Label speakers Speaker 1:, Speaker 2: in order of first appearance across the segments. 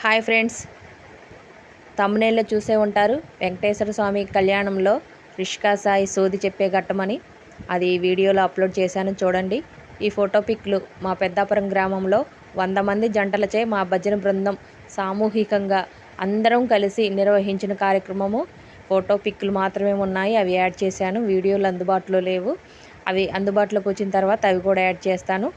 Speaker 1: Hi friends, తమ్మునేళ్ళ చూసే ఉంటారు. వెంకటేశ్వర స్వామి కళ్యాణంలో రిష్కా సాయి సోది చెప్పే ఘట్టమని అది వీడియోలో అప్లోడ్ చేశాను, చూడండి. ఈ ఫోటో పిక్లు మా పెద్దాపురం గ్రామంలో 100 మంది జంటలచే మా భజన బృందం సామూహికంగా అందరం కలిసి నిర్వహించిన కార్యక్రమము. ఫోటో పిక్లు మాత్రమే ఉన్నాయి, అవి యాడ్ చేశాను. వీడియోలు అందుబాటులో లేవు, అవి అందుబాటులోకి వచ్చిన తర్వాత అవి కూడా యాడ్ చేస్తాను.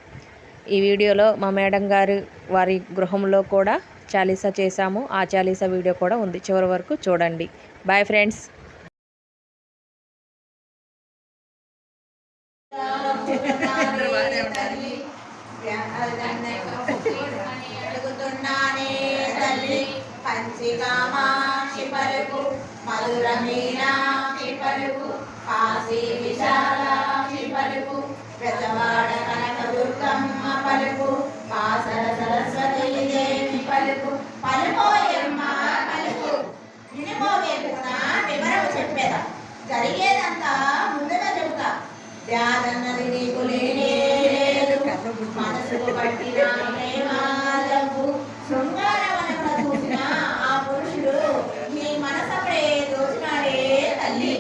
Speaker 1: ఈ వీడియోలో మా మేడం గారు వారి గృహంలో కూడా చాలీసా చేశాము. ఆ చాలీసా వీడియో కూడా ఉంది, చివరి వరకు చూడండి. Bye friends.
Speaker 2: పంచికామాక్షి పలుకు మధుర మీనాక్షి పలుకు కాశీ విశాలాక్షి పలుకు పెద్దవాడ కనక దుర్గమ్మ పలుకు కాసర సరస్వతి దేవి పలుకు పలుకోయమ్మ పలుకు వినిపోగేకున్నా వివరము చెప్పేదా జరిగేదంతా ముందుగా చెబుతా. వ్యాధన్నది నీకు లేనే లేదు, మనసుకు పట్టిన ప్రేమాలకు శృంగారవనమున చూసిన ఆ పురుషుడు నీ మనసప్పుడే దోచినాడే తల్లి.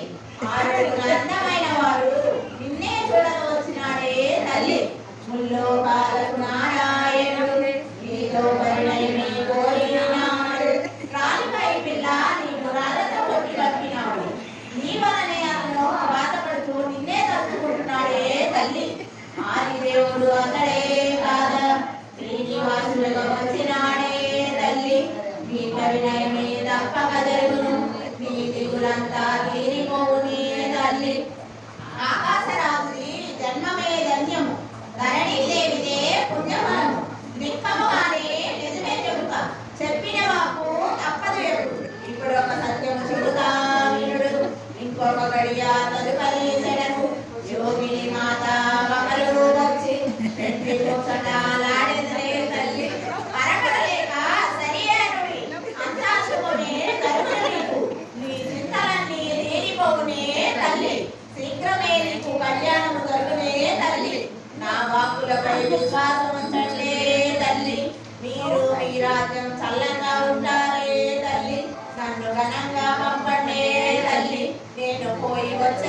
Speaker 2: ఆరుడుగుల అందమైన వాడు నిన్నే చూడవచ్చినాడే తల్లి. ముల్లోకాలకు నారాయణుడు నీతో పరిణయమే కోరినాడు. రాలిపై పిల్ల నీకు రాళ్ళతో కొట్టి పంపినాడు. నీ వలనే అతను బాధపడుతూ నిన్నే తలుచుకుంటున్నాడే తల్లి. ఆదిదేవుడు అతడే కాదా, శ్రీనివాసులుగా వచ్చినాడే తల్లి. నీ పరిణయమే తప్పక జరుగును, నీ దిగులంతా తీరిపోవునే తల్లి. ఆకాశరాజుని జన్మమే ధన్యము, ధరణీదేవిదే పుణ్యఫలము. నిక్కముగానే నిజమే చెబుతా, చెప్పిన వాకు తప్పదు ఎప్పుడు. ఇప్పుడు ఒక సత్యము చెబుతా వినుడు, ఇంకొక గడియ తదుపరి చెడకు. యోగిని మాత ఒకరు వచ్చి పెట్టి ముసటాలాడెదరే తల్లి. అరకలేక సరియనుడి అంతాశుకునే కరుణ నీకు, నీ చింతలన్నీ తీరిపోవునే తల్లి. శీఘ్రమే నీకు కళ్యాణము జరుగునే తల్లి. నా వాక్కులపై విశ్వాసం ఉంచండి తల్లి. మీరు మీ రాజ్యం చల్లంగా ఉంటారే తల్లి. నన్ను ఘనంగా పంపండి తల్లి, నేను పోయి వచ్చే